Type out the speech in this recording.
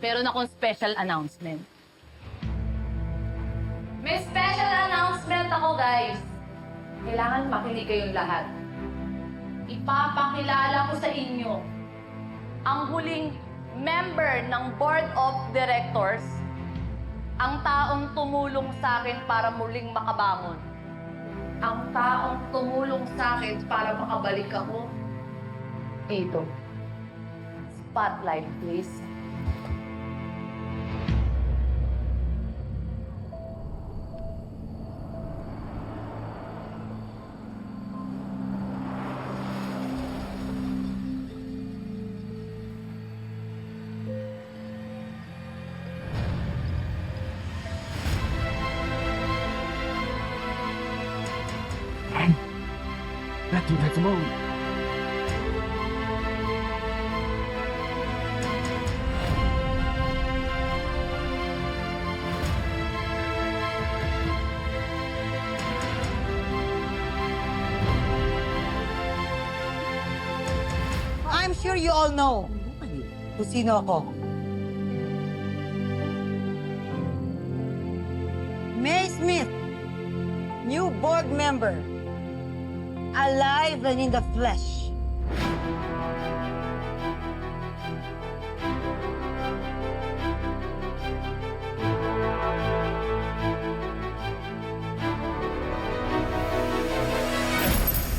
meron akong special announcement. May special announcement ako, guys. Kailangan makinig kayong lahat. Ipapakilala ko sa inyo ang huling member ng Board of Directors, ang taong tumulong sa akin para muling makabangon. Ang taong tumulong sa akin para makabalik ako. Ito. Spotlight, please. That's alone. I'm sure you all know kung sino ako. May Smith, new board member. Alive and in the flesh.